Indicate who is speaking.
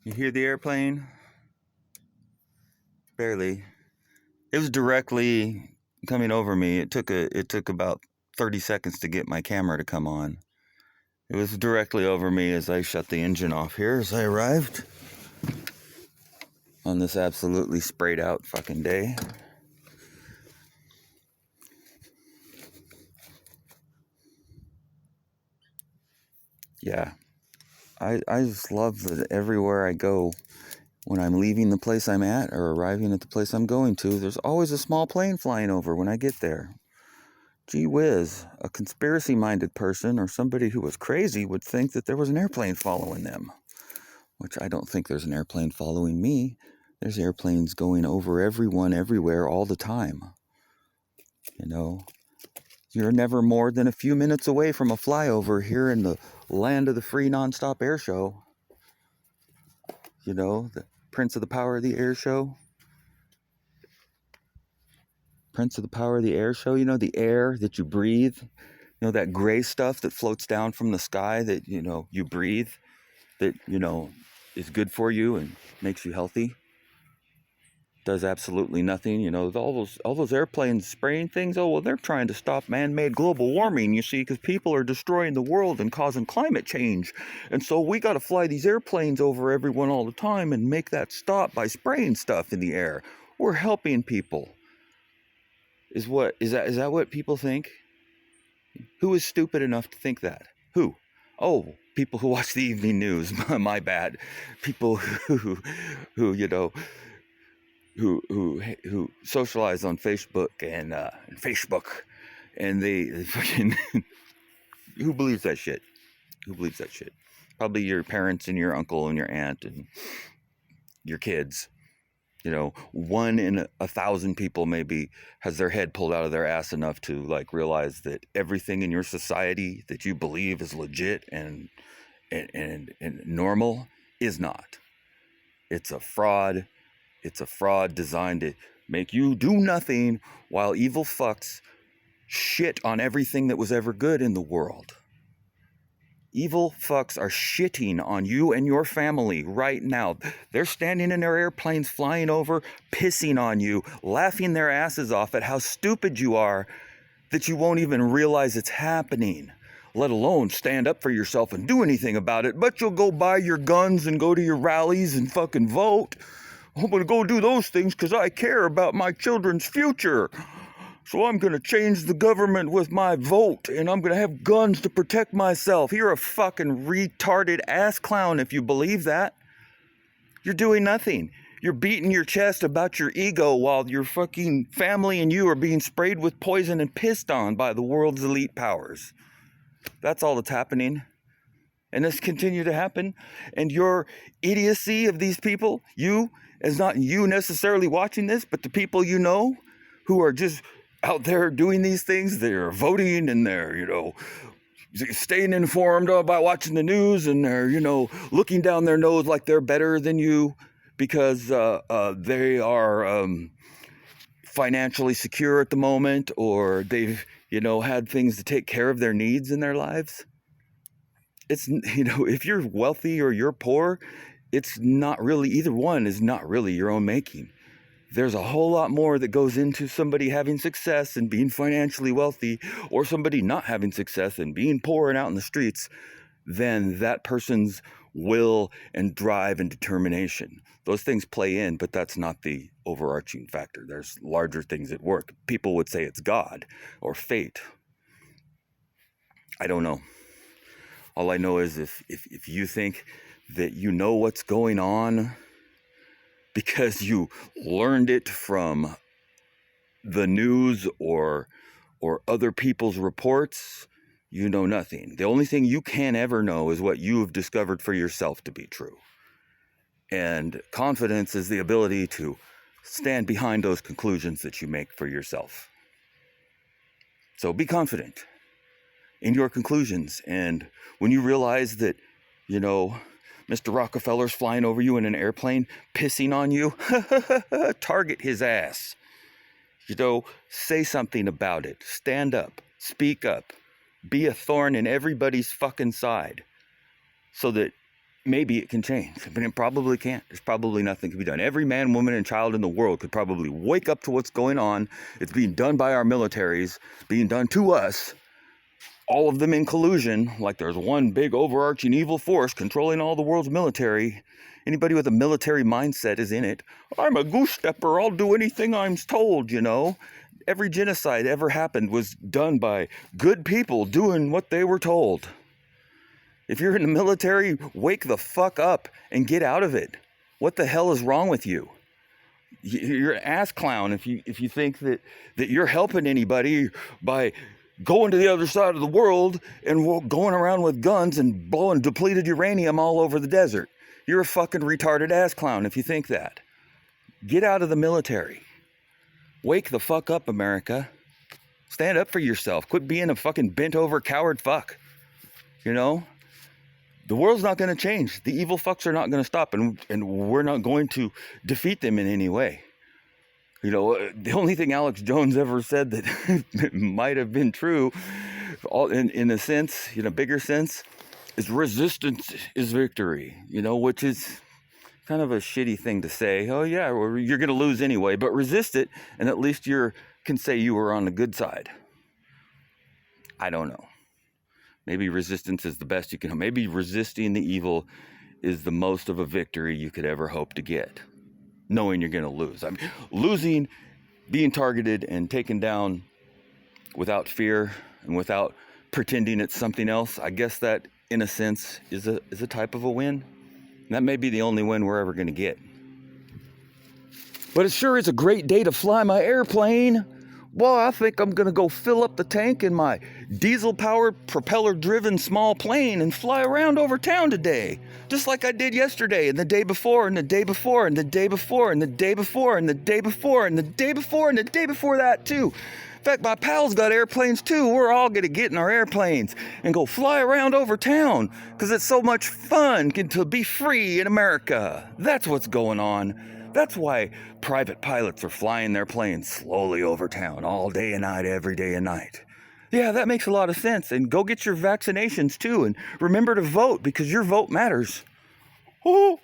Speaker 1: You hear the airplane? Barely. It was directly coming over me. It took about 30 seconds to get my camera to come on. It was directly over me as I shut the engine off here as I arrived on this absolutely sprayed out fucking day. Yeah. I just love that everywhere I go, when I'm leaving the place I'm at or arriving at the place I'm going to, there's always a small plane flying over when I get there. Gee whiz, a conspiracy-minded person or somebody who was crazy would think that there was an airplane following them, which I don't think there's an airplane following me. There's airplanes going over everyone, everywhere, all the time. You know, you're never more than a few minutes away from a flyover here in the land of the free nonstop air show. You know, the Prince of the Power of the Air show. Prince of the Power of the Air show, you know, the air that you breathe, you know, that gray stuff that floats down from the sky that, you know, you breathe, that, you know, is good for you and makes you healthy. Does absolutely nothing, you know, all those airplanes spraying things. Oh, well, they're trying to stop man-made global warming, you see, because people are destroying the world and causing climate change. And so we got to fly these airplanes over everyone all the time and make that stop by spraying stuff in the air. We're helping people. Is that what people think? Who is stupid enough to think that? Who? Oh, people who watch the evening news. My bad. People who you know, who socialize on Facebook and they fucking who believes that shit? Who believes that shit? Probably your parents and your uncle and your aunt and your kids. You know, 1 in 1,000 people maybe has their head pulled out of their ass enough to like realize that everything in your society that you believe is legit and normal is not. It's a fraud. It's a fraud designed to make you do nothing while evil fucks shit on everything that was ever good in the world. Evil fucks are shitting on you and your family right now. They're standing in their airplanes flying over, pissing on you, laughing their asses off at how stupid you are that you won't even realize it's happening, let alone stand up for yourself and do anything about it. But you'll go buy your guns and go to your rallies and fucking vote. I'm going to go do those things because I care about my children's future. So I'm going to change the government with my vote, and I'm going to have guns to protect myself. You're a fucking retarded ass clown if you believe that. You're doing nothing. You're beating your chest about your ego while your fucking family and you are being sprayed with poison and pissed on by the world's elite powers. That's all that's happening. And this continue to happen. And your idiocy of these people, you, as not you necessarily watching this, but the people you know who are just out there doing these things, they're voting and they're, you know, staying informed by watching the news, and they're, you know, looking down their nose like they're better than you because they are financially secure at the moment, or they've, you know, had things to take care of their needs in their lives. It's, you know, if you're wealthy or you're poor, it's not really, either one is not really your own making. There's a whole lot more that goes into somebody having success and being financially wealthy, or somebody not having success and being poor and out in the streets, than that person's will and drive and determination. Those things play in, but that's not the overarching factor. There's larger things at work. People would say it's God or fate. I don't know. All I know is if you think that you know what's going on because you learned it from the news or other people's reports, you know nothing. The only thing you can ever know is what you have discovered for yourself to be true. And confidence is the ability to stand behind those conclusions that you make for yourself. So be confident in your conclusions. And when you realize that, you know, Mr. Rockefeller's flying over you in an airplane, pissing on you, target his ass. You know, say something about it. Stand up. Speak up. Be a thorn in everybody's fucking side. So that, maybe it can change, but it probably can't. There's probably nothing can be done. Every man, woman, and child in the world could probably wake up to what's going on. It's being done by our militaries, being done to us, all of them in collusion, like there's one big overarching evil force controlling all the world's military. Anybody with a military mindset is in it. I'm a goose stepper, I'll do anything I'm told, you know. Every genocide ever happened was done by good people doing what they were told. If you're in the military, wake the fuck up and get out of it. What the hell is wrong with you? You're an ass clown if you think that you're helping anybody by going to the other side of the world and going around with guns and blowing depleted uranium all over the desert. You're a fucking retarded ass clown if you think that. Get out of the military. Wake the fuck up, America. Stand up for yourself. Quit being a fucking bent over coward fuck. You know? The world's not going to change. The evil fucks are not going to stop, and we're not going to defeat them in any way. You know, the only thing Alex Jones ever said that might have been true, in a sense, in a bigger sense, is resistance is victory, you know, which is kind of a shitty thing to say. Oh, yeah, well, you're going to lose anyway, but resist it, and at least you can say you were on the good side. I don't know. Maybe resistance is the best you can. Maybe resisting the evil is the most of a victory you could ever hope to get, knowing you're going to lose. I mean, losing, being targeted and taken down without fear and without pretending it's something else, I guess that, in a sense, is a type of a win. And that may be the only win we're ever going to get. But it sure is a great day to fly my airplane. Well, I think I'm going to go fill up the tank in my diesel-powered, propeller-driven small plane and fly around over town today. Just like I did yesterday and the day before and the day before and the day before and the day before and the day before and the day before and the day before that, too. In fact, my pals got airplanes, too. We're all going to get in our airplanes and go fly around over town because it's so much fun to be free in America. That's what's going on. That's why private pilots are flying their planes slowly over town all day and night, every day and night. Yeah, that makes a lot of sense. And go get your vaccinations too. And remember to vote because your vote matters. Oh.